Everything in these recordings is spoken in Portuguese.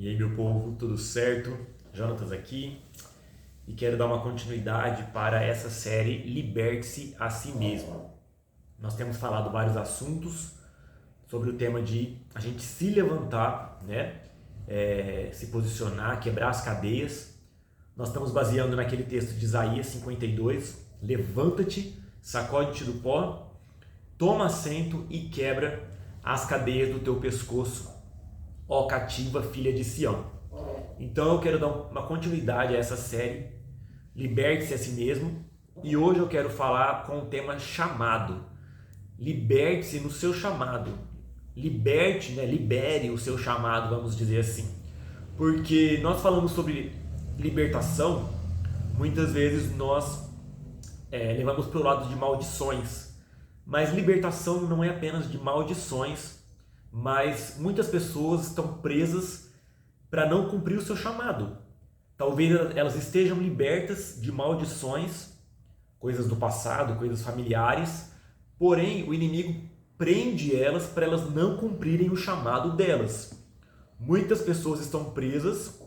E aí, meu povo, tudo certo? Jonatas aqui e quero dar uma continuidade para essa série Liberte-se a si mesmo. Nós temos falado vários assuntos sobre o tema de a gente se levantar, né? Se posicionar, quebrar as cadeias. Nós estamos baseando naquele texto de Isaías 52, levanta-te, sacode-te do pó, toma assento e quebra as cadeias do teu pescoço, ó cativa filha de Sião. Então eu quero dar uma continuidade a essa série, liberte-se a si mesmo, e hoje eu quero falar com o tema chamado. Liberte-se no seu chamado, liberte, né? Libere o seu chamado, vamos dizer assim. Porque nós falamos sobre libertação, muitas vezes nós levamos para o lado de maldições, mas libertação não é apenas de maldições, mas muitas pessoas estão presas para não cumprir o seu chamado. Talvez elas estejam libertas de maldições, coisas do passado, coisas familiares, porém o inimigo prende elas para elas não cumprirem o chamado delas. Muitas pessoas estão presas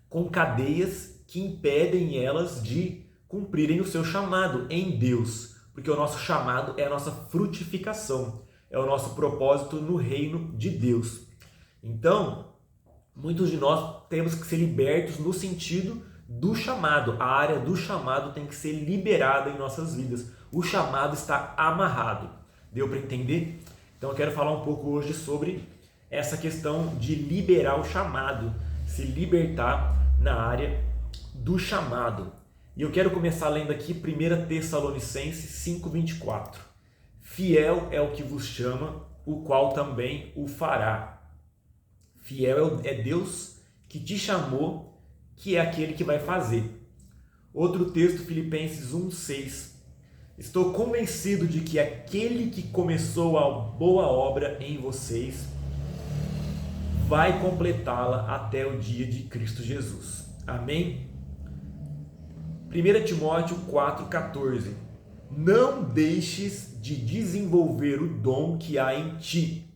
com cadeias que impedem elas de cumprirem o seu chamado em Deus, porque o nosso chamado é a nossa frutificação, é o nosso propósito no reino de Deus. Então, muitos de nós temos que ser libertos no sentido do chamado. A área do chamado tem que ser liberada em nossas vidas. O chamado está amarrado. Deu para entender? Então eu quero falar um pouco hoje sobre essa questão de liberar o chamado, se libertar na área do chamado. E eu quero começar lendo aqui 1 Tessalonicenses 5:24. Fiel é o que vos chama, o qual também o fará. Fiel é Deus que te chamou, que é aquele que vai fazer. Outro texto, Filipenses 1:6. Estou convencido de que aquele que começou a boa obra em vocês vai completá-la até o dia de Cristo Jesus. Amém? 1 Timóteo 4:14. Não deixes de desenvolver o dom que há em ti,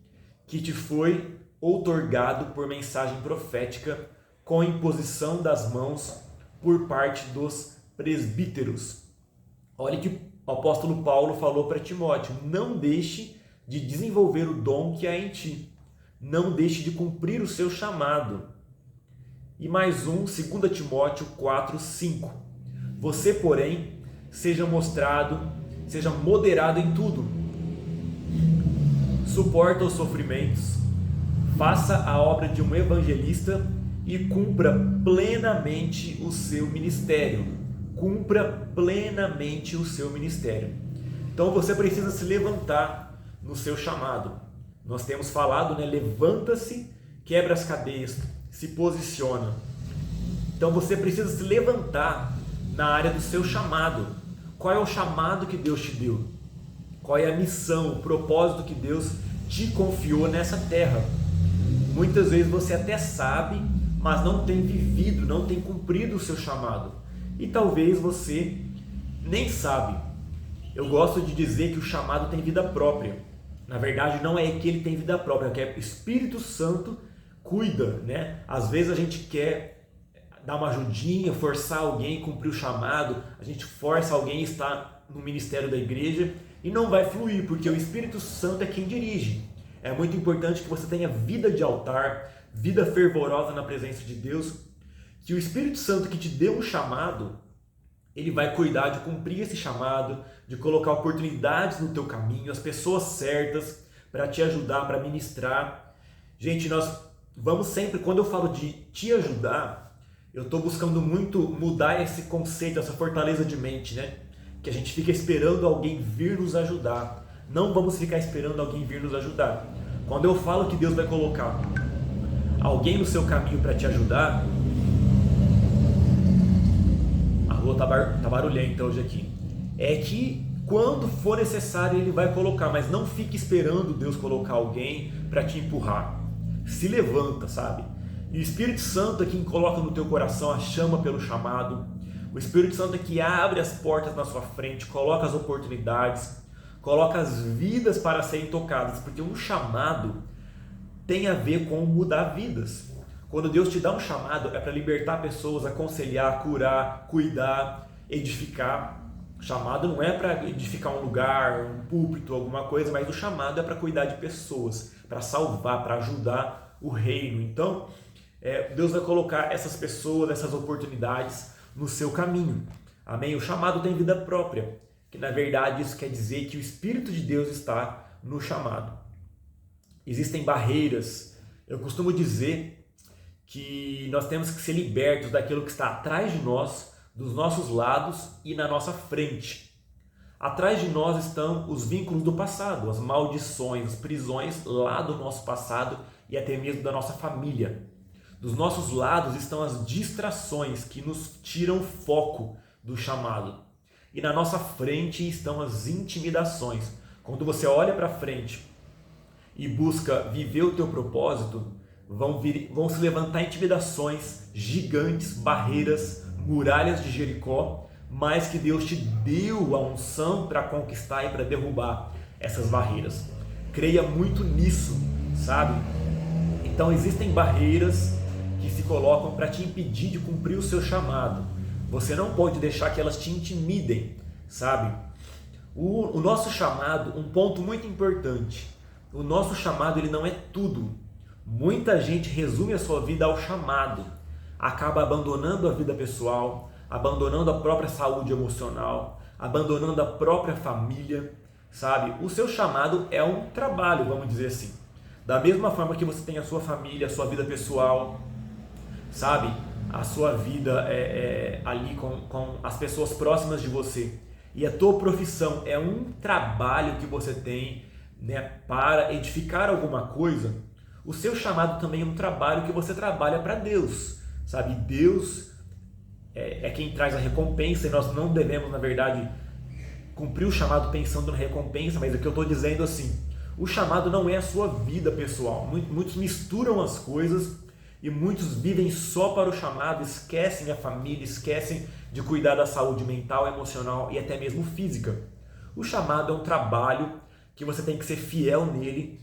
que te foi outorgado por mensagem profética, com imposição das mãos por parte dos presbíteros. Olha que o apóstolo Paulo falou para Timóteo: não deixe de desenvolver o dom que há em ti, não deixe de cumprir o seu chamado. E mais um, 2 Timóteo 4:5. Você, porém, seja moderado em tudo. Suporta os sofrimentos, faça a obra de um evangelista e cumpra plenamente o seu ministério. Cumpra plenamente o seu ministério. Então você precisa se levantar no seu chamado. Nós temos falado, né? Levanta-se, quebra as cadeias, se posiciona. Então você precisa se levantar na área do seu chamado. Qual é o chamado que Deus te deu? Qual é a missão, o propósito que Deus te confiou nessa terra? Muitas vezes você até sabe, mas não tem vivido, não tem cumprido o seu chamado. E talvez você nem sabe. Eu gosto de dizer que o chamado tem vida própria. Na verdade, não é que ele tem vida própria, é que o Espírito Santo cuida, né? Às vezes a gente quer dar uma ajudinha, forçar alguém a cumprir o chamado, a gente força alguém a estar no ministério da igreja e não vai fluir, porque o Espírito Santo é quem dirige. É muito importante que você tenha vida de altar, vida fervorosa na presença de Deus, que o Espírito Santo que te deu um chamado, ele vai cuidar de cumprir esse chamado, de colocar oportunidades no teu caminho, as pessoas certas para te ajudar, para ministrar. Gente, nós vamos sempre, quando eu falo de te ajudar, eu estou buscando muito mudar esse conceito, essa fortaleza de mente, né? Que a gente fica esperando alguém vir nos ajudar. Não vamos ficar esperando alguém vir nos ajudar. Quando eu falo que Deus vai colocar alguém no seu caminho para te ajudar, a rua tá barulhenta hoje aqui, é que quando for necessário Ele vai colocar, mas não fique esperando Deus colocar alguém para te empurrar. Se levanta, sabe? E o Espírito Santo é quem coloca no teu coração a chama pelo chamado. O Espírito Santo é que abre as portas na sua frente, coloca as oportunidades, coloca as vidas para serem tocadas, porque um chamado tem a ver com mudar vidas. Quando Deus te dá um chamado, é para libertar pessoas, aconselhar, curar, cuidar, edificar. O chamado não é para edificar um lugar, um púlpito, alguma coisa, mas o chamado é para cuidar de pessoas, para salvar, para ajudar o reino. Então, Deus vai colocar essas pessoas, essas oportunidades no seu caminho. Amém? O chamado tem vida própria, que na verdade isso quer dizer que o Espírito de Deus está no chamado. Existem barreiras. Eu costumo dizer que nós temos que ser libertos daquilo que está atrás de nós, dos nossos lados e na nossa frente. Atrás de nós estão os vínculos do passado, as maldições, as prisões lá do nosso passado e até mesmo da nossa família. Dos nossos lados estão as distrações que nos tiram o foco do chamado. E na nossa frente estão as intimidações. Quando você olha para frente e busca viver o teu propósito, vão se levantar intimidações gigantes, barreiras, muralhas de Jericó, mas que Deus te deu a unção para conquistar e para derrubar essas barreiras. Creia muito nisso, sabe? Então existem barreiras que se colocam para te impedir de cumprir o seu chamado. Você não pode deixar que elas te intimidem, sabe? O nosso chamado, um ponto muito importante, o nosso chamado ele não é tudo. Muita gente resume a sua vida ao chamado, acaba abandonando a vida pessoal, abandonando a própria saúde emocional, abandonando a própria família, sabe? O seu chamado é um trabalho, vamos dizer assim. Da mesma forma que você tem a sua família, a sua vida pessoal, sabe? A sua vida ali com as pessoas próximas de você. E a tua profissão é um trabalho que você tem, né, para edificar alguma coisa. O seu chamado também é um trabalho que você trabalha para Deus, sabe? Deus é quem traz a recompensa e nós não devemos, na verdade, cumprir o chamado pensando na recompensa, mas o que eu estou dizendo assim, o chamado não é a sua vida pessoal. Muitos misturam as coisas e muitos vivem só para o chamado, esquecem a família, esquecem de cuidar da saúde mental, emocional e até mesmo física. O chamado é um trabalho que você tem que ser fiel nele.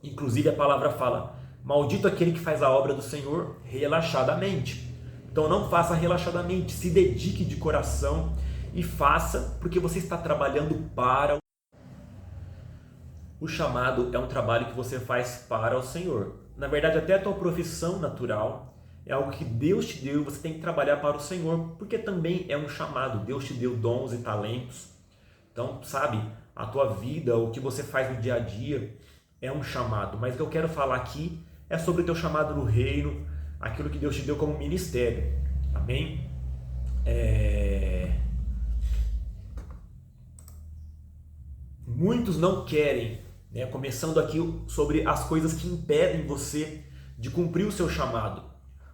Inclusive a palavra fala, maldito aquele que faz a obra do Senhor relaxadamente. Então não faça relaxadamente, se dedique de coração e faça porque você está trabalhando para o chamado. É um trabalho que você faz para o Senhor. Na verdade, até a tua profissão natural é algo que Deus te deu e você tem que trabalhar para o Senhor, porque também é um chamado. Deus te deu dons e talentos. Então, sabe, a tua vida, o que você faz no dia a dia é um chamado. Mas o que eu quero falar aqui é sobre o teu chamado no reino, aquilo que Deus te deu como ministério. Amém? Muitos não querem, né? Começando aqui sobre as coisas que impedem você de cumprir o seu chamado.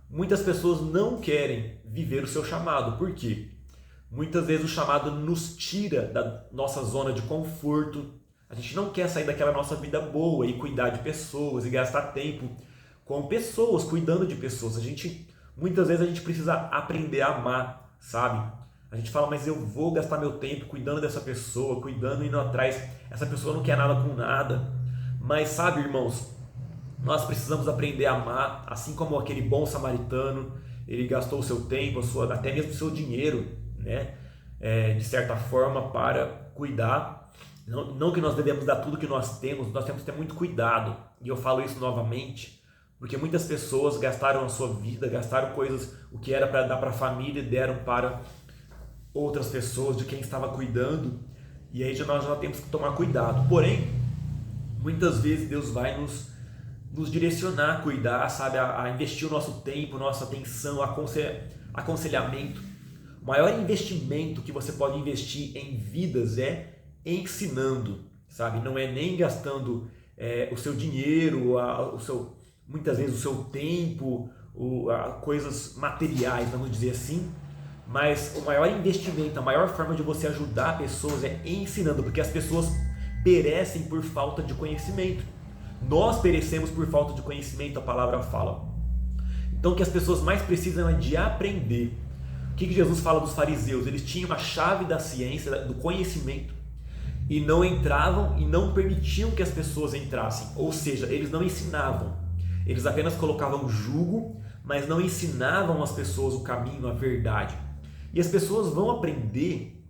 Muitas pessoas não querem viver o seu chamado. Por quê? Muitas vezes o chamado nos tira da nossa zona de conforto. A gente não quer sair daquela nossa vida boa e cuidar de pessoas e gastar tempo com pessoas, cuidando de pessoas. Muitas vezes a gente precisa aprender a amar, sabe? A gente fala, mas eu vou gastar meu tempo cuidando dessa pessoa, cuidando, indo atrás. Essa pessoa não quer nada com nada. Mas sabe, irmãos, nós precisamos aprender a amar, assim como aquele bom samaritano, ele gastou o seu tempo, até mesmo o seu dinheiro, né? De certa forma, para cuidar. Não que nós devemos dar tudo que nós temos que ter muito cuidado. E eu falo isso novamente, porque muitas pessoas gastaram a sua vida, gastaram coisas, o que era para dar para a família, deram para outras pessoas de quem estava cuidando, e aí nós já temos que tomar cuidado. Porém, muitas vezes Deus vai nos direcionar a cuidar, sabe, a investir o nosso tempo, nossa atenção, aconselhamento. O maior investimento que você pode investir em vidas é ensinando, sabe? Não é nem gastando o seu dinheiro, muitas vezes o seu tempo, coisas materiais, vamos dizer assim. Mas o maior investimento, a maior forma de você ajudar pessoas é ensinando, porque as pessoas perecem por falta de conhecimento. Nós perecemos por falta de conhecimento, a palavra fala. Então o que as pessoas mais precisam é de aprender. O que Jesus fala dos fariseus? Eles tinham a chave da ciência, do conhecimento, e não entravam e não permitiam que as pessoas entrassem. Ou seja, eles não ensinavam. Eles apenas colocavam jugo, mas não ensinavam às pessoas o caminho, a verdade. E as pessoas vão aprender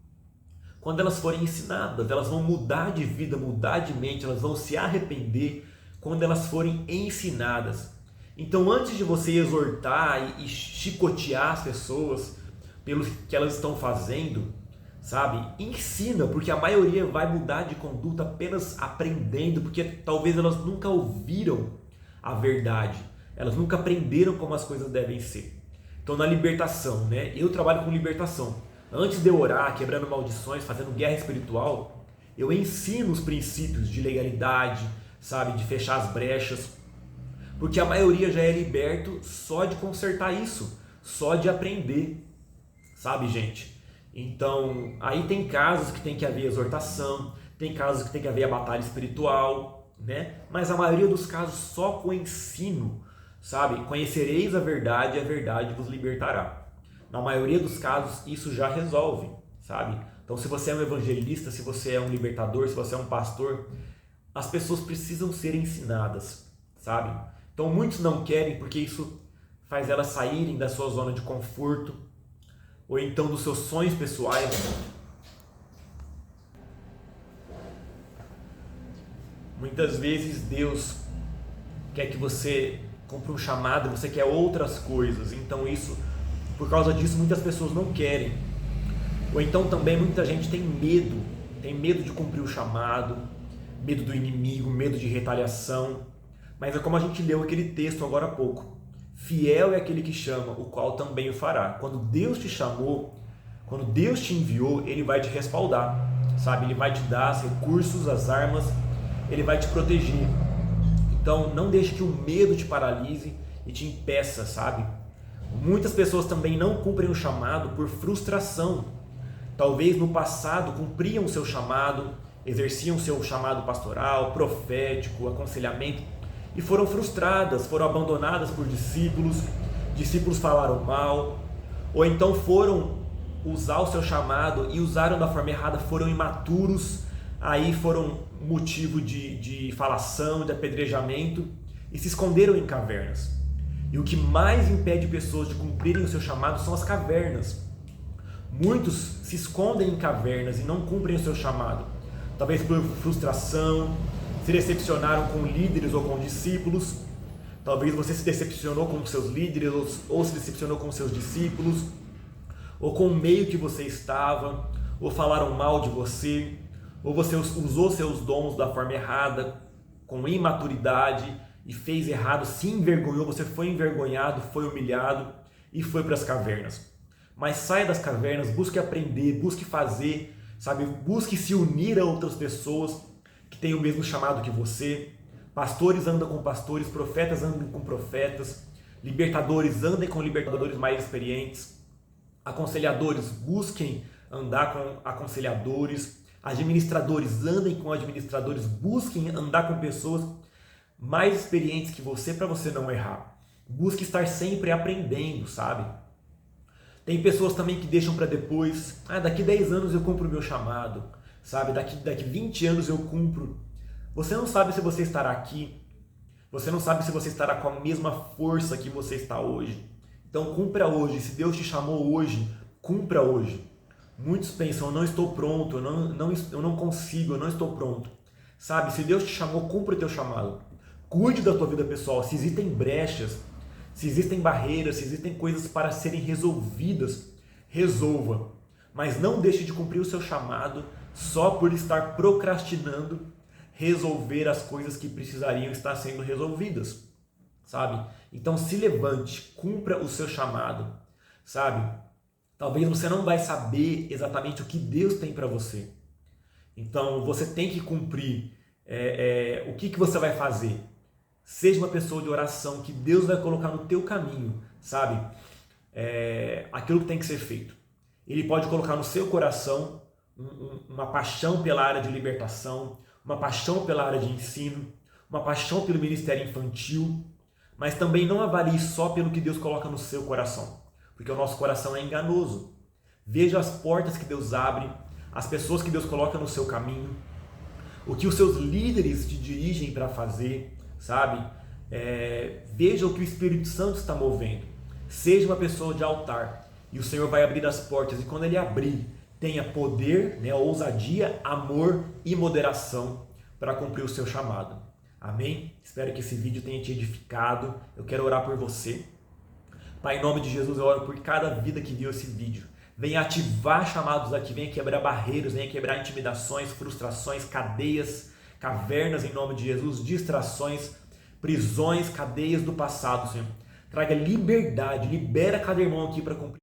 quando elas forem ensinadas, elas vão mudar de vida, mudar de mente, elas vão se arrepender quando elas forem ensinadas. Então, antes de você exortar e chicotear as pessoas pelo que elas estão fazendo, sabe? Ensina, porque a maioria vai mudar de conduta apenas aprendendo, porque talvez elas nunca ouviram a verdade, elas nunca aprenderam como as coisas devem ser. Então, na libertação, né? Eu trabalho com libertação. Antes de eu orar, quebrando maldições, fazendo guerra espiritual, eu ensino os princípios de legalidade, sabe? De fechar as brechas. Porque a maioria já é liberto só de consertar isso, só de aprender, sabe, gente? Então, aí tem casos que tem que haver exortação, tem casos que tem que haver a batalha espiritual, né? Mas a maioria dos casos só com ensino, sabe? Conhecereis a verdade e a verdade vos libertará. Na maioria dos casos, isso já resolve, sabe? Então, se você é um evangelista, se você é um libertador, se você é um pastor, as pessoas precisam ser ensinadas, sabe? Então, muitos não querem porque isso faz elas saírem da sua zona de conforto ou então dos seus sonhos pessoais. Muitas vezes Deus quer que você cumpra um chamado, você quer outras coisas. Então, por causa disso, muitas pessoas não querem. Ou então também muita gente tem medo de cumprir o chamado, medo do inimigo, medo de retaliação. Mas é como a gente leu aquele texto agora há pouco. Fiel é aquele que chama, o qual também o fará. Quando Deus te chamou, quando Deus te enviou, Ele vai te respaldar, sabe? Ele vai te dar os recursos, as armas, Ele vai te proteger. Então não deixe que o medo te paralise e te impeça, sabe? Muitas pessoas também não cumprem o chamado por frustração. Talvez no passado cumpriam o seu chamado, exerciam o seu chamado pastoral, profético, aconselhamento, e foram frustradas, foram abandonadas por discípulos falaram mal, ou então foram usar o seu chamado e usaram da forma errada, foram imaturos, aí foram motivo de falação, de apedrejamento, e se esconderam em cavernas. E o que mais impede pessoas de cumprirem o seu chamado são as cavernas. Muitos se escondem em cavernas e não cumprem o seu chamado, talvez por frustração, se decepcionaram com líderes ou com discípulos. Talvez você se decepcionou com seus líderes ou se decepcionou com seus discípulos, ou com o meio que você estava, ou falaram mal de você, ou você usou seus dons da forma errada, com imaturidade e fez errado, se envergonhou, você foi envergonhado, foi humilhado e foi para as cavernas. Mas saia das cavernas, busque aprender, busque fazer, sabe? Busque se unir a outras pessoas que têm o mesmo chamado que você. Pastores andam com pastores, profetas andam com profetas, libertadores andem com libertadores mais experientes, aconselhadores busquem andar com aconselhadores, administradores andem com administradores, busquem andar com pessoas mais experientes que você para você não errar. Busque estar sempre aprendendo, sabe? Tem pessoas também que deixam para depois, daqui 10 anos eu cumpro o meu chamado, sabe? Daqui 20 anos eu cumpro. Você não sabe se você estará aqui, você não sabe se você estará com a mesma força que você está hoje. Então cumpra hoje, se Deus te chamou hoje, cumpra hoje. Muitos pensam, eu não estou pronto, eu não consigo, eu não estou pronto. Sabe, se Deus te chamou, cumpra o teu chamado. Cuide da tua vida pessoal, se existem brechas, se existem barreiras, se existem coisas para serem resolvidas, resolva. Mas não deixe de cumprir o seu chamado só por estar procrastinando resolver as coisas que precisariam estar sendo resolvidas, sabe? Então se levante, cumpra o seu chamado, sabe? Talvez você não vai saber exatamente o que Deus tem para você. Então você tem que cumprir o que você vai fazer. Seja uma pessoa de oração que Deus vai colocar no teu caminho, sabe? Aquilo que tem que ser feito. Ele pode colocar no seu coração uma paixão pela área de libertação, uma paixão pela área de ensino, uma paixão pelo ministério infantil, mas também não avalie só pelo que Deus coloca no seu coração, porque o nosso coração é enganoso. Veja as portas que Deus abre, as pessoas que Deus coloca no seu caminho, o que os seus líderes te dirigem para fazer, sabe? Veja o que o Espírito Santo está movendo. Seja uma pessoa de altar e o Senhor vai abrir as portas. E quando Ele abrir, tenha poder, ousadia, amor e moderação para cumprir o seu chamado. Amém? Espero que esse vídeo tenha te edificado. Eu quero orar por você. Pai, em nome de Jesus, eu oro por cada vida que viu esse vídeo. Venha ativar chamados aqui, venha quebrar barreiras, venha quebrar intimidações, frustrações, cadeias, cavernas em nome de Jesus, distrações, prisões, cadeias do passado, Senhor. Traga liberdade, libera cada irmão aqui para cumprir